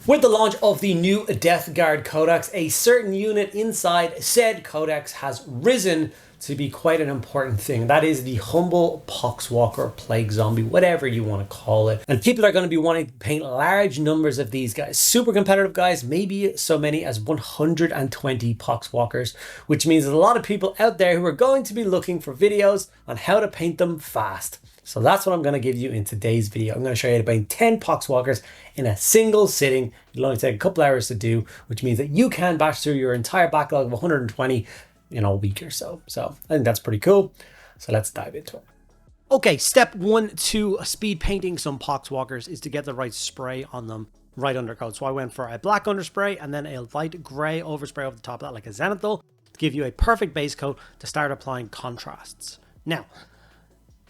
With the launch of the new Death Guard Codex, a certain unit inside said codex has risen to be quite an important thing. That is the humble Poxwalker, plague zombie, whatever you want to call it. And people are going to be wanting to paint large numbers of these guys. Super competitive guys, maybe so many as 120 Poxwalkers, which means there's a lot of people out there who are going to be looking for videos on how to paint them fast. So that's what I'm going to give you in today's video. I'm going to show you how to paint 10 Poxwalkers in a single sitting. It'll only take a couple hours to do, which means that you can bash through your entire backlog of 120 in a week or so. So I think that's pretty cool. So let's dive into it. Okay, step 1 to speed painting some Poxwalkers is to get the right spray on them, right undercoat. So I went for a black underspray and then a light gray overspray over the top of that, like a zenithal, to give you a perfect base coat to start applying contrasts. Now,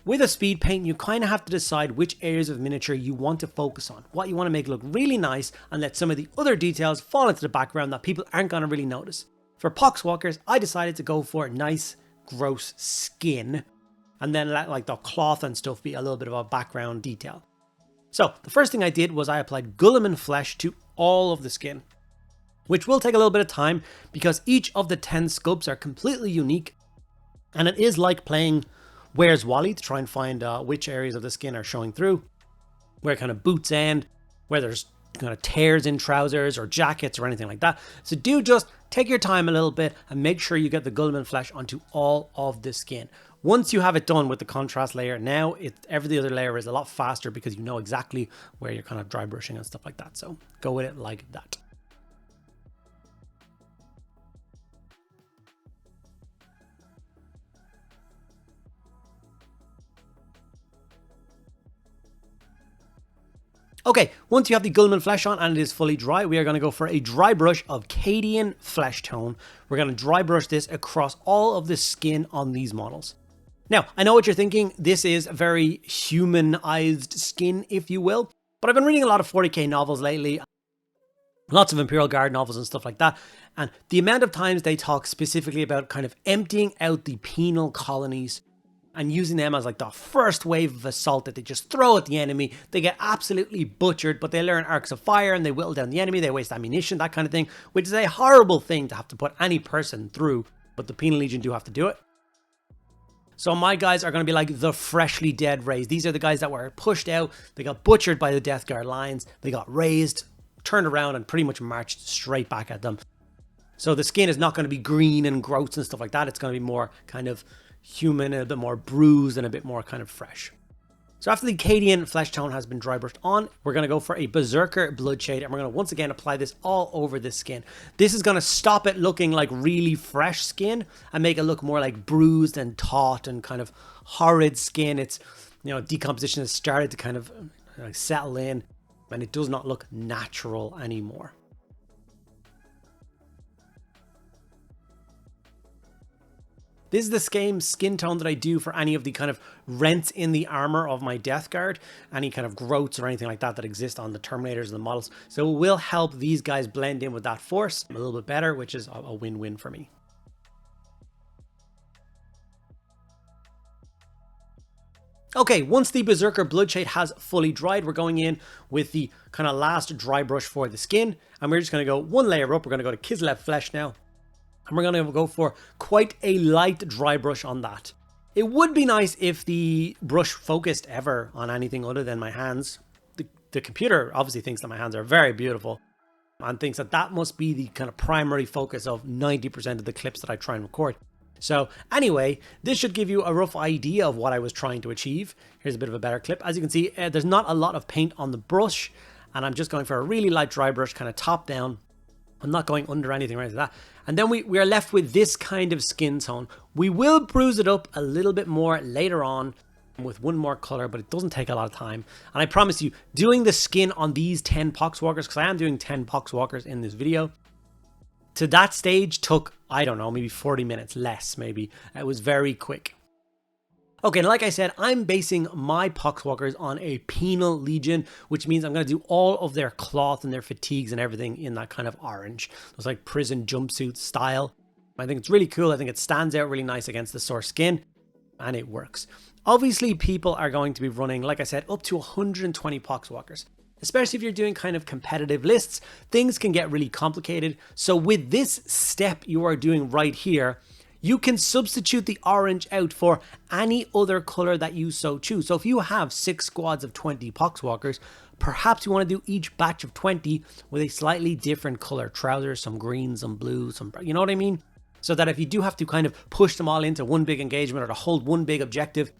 with a speed paint, you kind of have to decide which areas of miniature you want to focus on, what you want to make look really nice, and let some of the other details fall into the background that people aren't going to really notice. For Poxwalkers, I decided to go for nice, gross skin, and then let like the cloth and stuff be a little bit of a background detail. So the first thing I did was I applied Guilliman flesh to all of the skin, which will take a little bit of time because each of the 10 sculpts are completely unique, and it is like playing Where's Wally to try and find which areas of the skin are showing through, where kind of boots end, where there's kind of tears in trousers or jackets or anything like that. So do just take your time a little bit and make sure you get the Guilliman flesh onto all of the skin. Once you have it done with the contrast layer, now every other layer is a lot faster because you know exactly where you're kind of dry brushing and stuff like that. So go with it like that. Okay, once you have the Guilliman flesh on and it is fully dry, we are going to go for a dry brush of Cadian flesh tone. We're going to dry brush this across all of the skin on these models. Now, I know what you're thinking. This is very humanized skin, if you will, but I've been reading a lot of 40k novels lately, lots of Imperial Guard novels and stuff like that, and the amount of times they talk specifically about kind of emptying out the penal colonies and using them as like the first wave of assault that they just throw at the enemy. They get absolutely butchered, but they learn arcs of fire and they whittle down the enemy, they waste ammunition, that kind of thing, which is a horrible thing to have to put any person through, but the Penal Legion do have to do it. So my guys are going to be like the freshly dead raised. These are the guys that were pushed out, they got butchered by the Death Guard lines, they got raised, turned around and pretty much marched straight back at them. So the skin is not going to be green and gross and stuff like that, it's going to be more kind of human, a bit more bruised and a bit more kind of fresh. So after the Cadian flesh tone has been dry brushed on, we're going to go for a Berserker Bloodshade and we're going to once again apply this all over the skin. This is going to stop it looking like really fresh skin and make it look more like bruised and taut and kind of horrid skin. It's, you know, decomposition has started to kind of settle in and it does not look natural anymore. This is the same skin tone that I do for any of the kind of rents in the armor of my Death Guard, any kind of growths or anything like that that exist on the Terminators and the models. So it will help these guys blend in with that force a little bit better, which is a win-win for me. Okay, once the Berserker Bloodshade has fully dried, we're going in with the kind of last dry brush for the skin, and we're just going to go one layer up. We're going to go to Kislev Flesh now. And we're going to go for quite a light dry brush on that. It would be nice if the brush focused ever on anything other than my hands. The computer obviously thinks that my hands are very beautiful and thinks that that must be the kind of primary focus of 90% of the clips that I try and record. So anyway, this should give you a rough idea of what I was trying to achieve. Here's a bit of a better clip. As you can see, there's not a lot of paint on the brush and I'm just going for a really light dry brush, kind of top down. I'm not going under anything right like that. And then we are left with this kind of skin tone. We will bruise it up a little bit more later on with one more color, but it doesn't take a lot of time. And I promise you, doing the skin on these 10 Poxwalkers, because I am doing 10 Poxwalkers in this video, to that stage took, I don't know, maybe 40 minutes, less maybe. It was very quick. Okay, like I said, I'm basing my Poxwalkers on a Penal Legion, which means I'm going to do all of their cloth and their fatigues and everything in that kind of orange. It's like prison jumpsuit style. I think it's really cool. I think it stands out really nice against the source skin, and it works. Obviously, people are going to be running, like I said, up to 120 Poxwalkers. Especially if you're doing kind of competitive lists, things can get really complicated. So with this step you are doing right here, you can substitute the orange out for any other color that you so choose. So if you have 6 squads of 20 Poxwalkers, perhaps you want to do each batch of 20 with a slightly different color trousers, some green, some blue, some, you know what I mean? So that if you do have to kind of push them all into one big engagement or to hold one big objective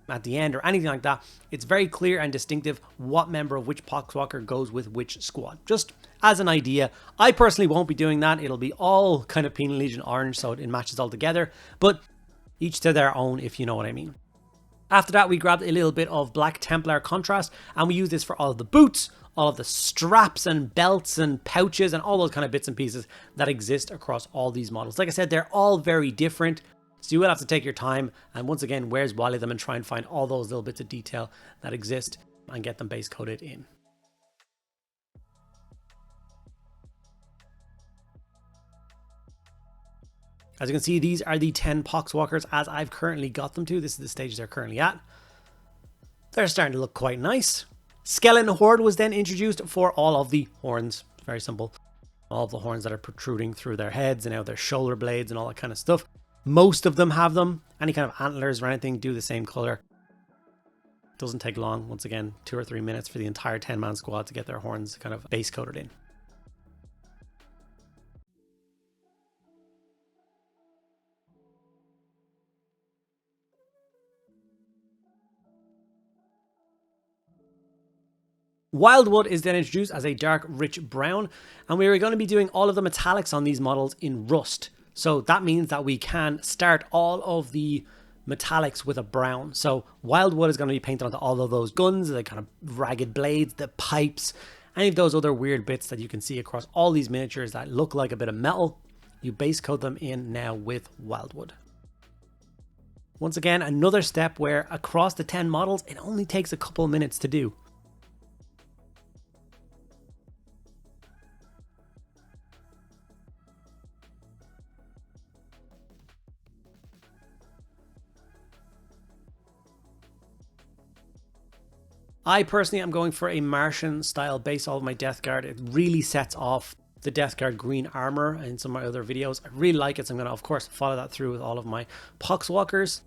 at the end or anything like that, it's very clear and distinctive what member of which Poxwalker goes with which squad. Just as an idea, I personally won't be doing that. It'll be all kind of Penal Legion orange, so it matches all together, but each to their own, if you know what I mean. After that, we grabbed a little bit of Black Templar contrast, and we use this for all of the boots, all of the straps and belts and pouches and all those kind of bits and pieces that exist across all these models. Like I said, they're all very different, so you will have to take your time and once again, where's Wally them and try and find all those little bits of detail that exist and get them base coded in. As you can see, these are the 10 Poxwalkers as I've currently got them to. This is the stage they're currently at. They're starting to look quite nice. Skeleton Horde was then introduced for all of the horns. Very simple. All of the horns that are protruding through their heads and out their shoulder blades and all that kind of stuff. Most of them have them. Any kind of antlers or anything do the same color. Doesn't take long. Once again, 2 or 3 minutes for the entire 10-man squad to get their horns kind of base coated in. Wildwood is then introduced as a dark, rich brown, and we are going to be doing all of the metallics on these models in rust. So that means that we can start all of the metallics with a brown. So Wildwood is going to be painted onto all of those guns, the kind of ragged blades, the pipes, any of those other weird bits that you can see across all these miniatures that look like a bit of metal. You base coat them in now with Wildwood. Once again, another step where across the 10 models, it only takes a couple of minutes to do. I personally am going for a Martian style base all of my Death Guard. It really sets off the Death Guard green armor in some of my other videos. I really like it, so I'm going to, of course, follow that through with all of my Poxwalkers.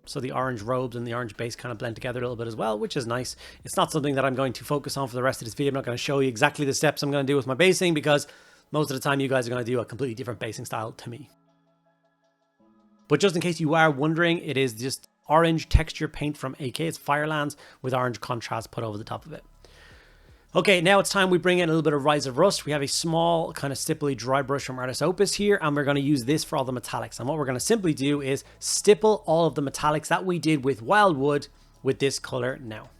So the orange robes and the orange base kind of blend together a little bit as well, which is nice. It's not something that I'm going to focus on for the rest of this video. I'm not going to show you exactly the steps I'm going to do with my basing because most of the time you guys are going to do a completely different basing style to me. But just in case you are wondering, it is just orange texture paint from AK. It's Firelands with orange contrast put over the top of it. Okay, now it's time we bring in a little bit of Ryza Rust. We have a small kind of stipply dry brush from Artist Opus here, and we're going to use this for all the metallics. And what we're going to simply do is stipple all of the metallics that we did with Wildwood with this color now.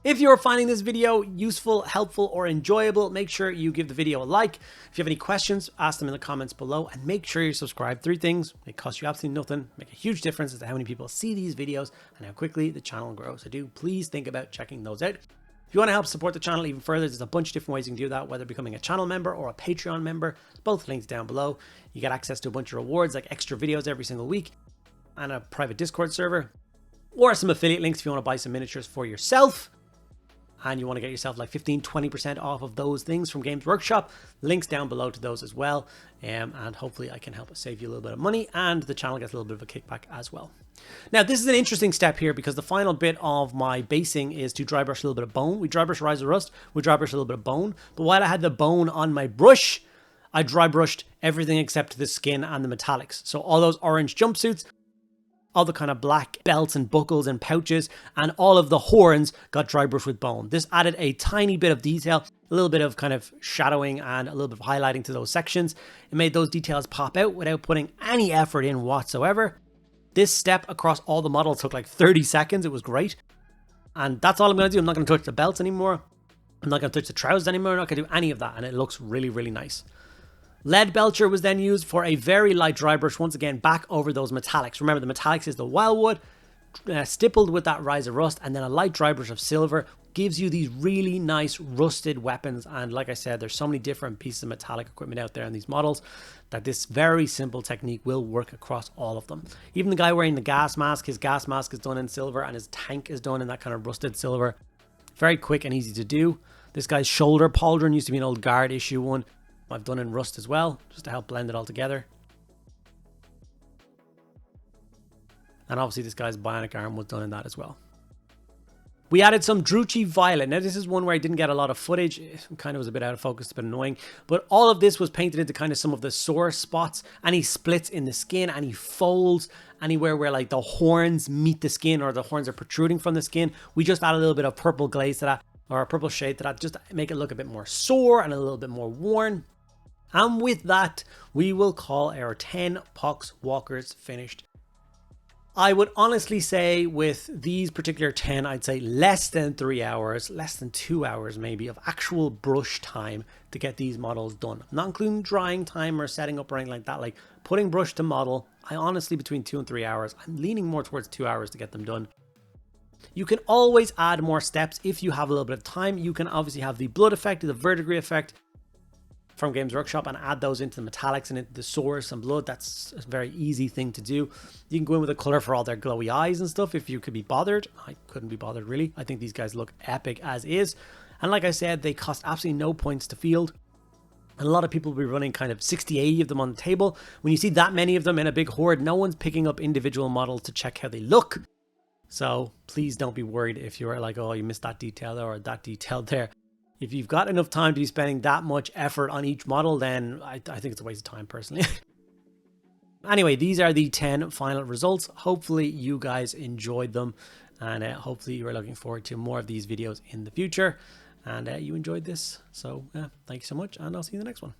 If you're finding this video useful, helpful, or enjoyable, make sure you give the video a like. If you have any questions, ask them in the comments below, and make sure you're subscribed. 3 things, it costs you absolutely nothing, make a huge difference as to how many people see these videos and how quickly the channel grows. So do please think about checking those out. If you want to help support the channel even further, there's a bunch of different ways you can do that, whether becoming a channel member or a Patreon member. Both links down below. You get access to a bunch of rewards like extra videos every single week and a private Discord server, or some affiliate links if you want to buy some miniatures for yourself and you want to get yourself like 15-20% off of those things from Games Workshop. Links down below to those as well, and hopefully I can help save you a little bit of money and the channel gets a little bit of a kickback as well. Now this is an interesting step here because the final bit of my basing is to dry brush a little bit of bone. We dry brush Ryza Rust, we dry brush a little bit of bone, but while I had the bone on my brush, I dry brushed everything except the skin and the metallics. So all those orange jumpsuits, all the kind of black belts and buckles and pouches, and all of the horns got dry brushed with bone. This added a tiny bit of detail, a little bit of kind of shadowing and a little bit of highlighting to those sections. It made those details pop out without putting any effort in whatsoever. This step across all the models took like 30 seconds. It was great. And that's all I'm going to do. I'm not going to touch the belts anymore. I'm not going to touch the trousers anymore. I'm not going to do any of that. And it looks really, really nice. Lead Belcher was then used for a very light dry brush, once again back over those metallics. Remember, the metallics is the Wildwood, stippled with that Ryza Rust, and then a light dry brush of silver gives you these really nice rusted weapons. And like I said, there's so many different pieces of metallic equipment out there in these models that this very simple technique will work across all of them. Even the guy wearing the gas mask, his gas mask is done in silver and his tank is done in that kind of rusted silver. Very quick and easy to do. This guy's shoulder pauldron used to be an old guard issue one. I've done in Rust as well, just to help blend it all together. And obviously this guy's bionic arm was done in that as well. We added some Druchii Violet. Now this is one where I didn't get a lot of footage. It kind of was a bit out of focus, a bit annoying. But all of this was painted into kind of some of the sore spots. Any splits in the skin, any folds, anywhere where like the horns meet the skin or the horns are protruding from the skin. We just add a little bit of purple glaze to that, or a purple shade to that, just to make it look a bit more sore and a little bit more worn. And with that, we will call our 10 Poxwalkers finished. I would honestly say with these particular 10, I'd say less than 3 hours, less than 2 hours maybe of actual brush time to get these models done. Not including drying time or setting up or anything like that. Like putting brush to model, I honestly between 2 and 3 hours. I'm leaning more towards 2 hours to get them done. You can always add more steps if you have a little bit of time. You can obviously have the blood effect, the verdigris effect from Games Workshop and add those into the metallics and into the source and blood. That's a very easy thing to do. You can go in with a color for all their glowy eyes and stuff if you could be bothered. I couldn't be bothered really. I think these guys look epic as is. And like I said, they cost absolutely no points to field. And a lot of people will be running kind of 60, 80 of them on the table. When you see that many of them in a big horde, no one's picking up individual models to check how they look. So please don't be worried if you're like, oh, you missed that detail there or that detail there. If you've got enough time to be spending that much effort on each model, then I think it's a waste of time personally. Anyway, these are the 10 final results. Hopefully you guys enjoyed them, and hopefully you are looking forward to more of these videos in the future, and you enjoyed this. So thank you so much, and I'll see you in the next one.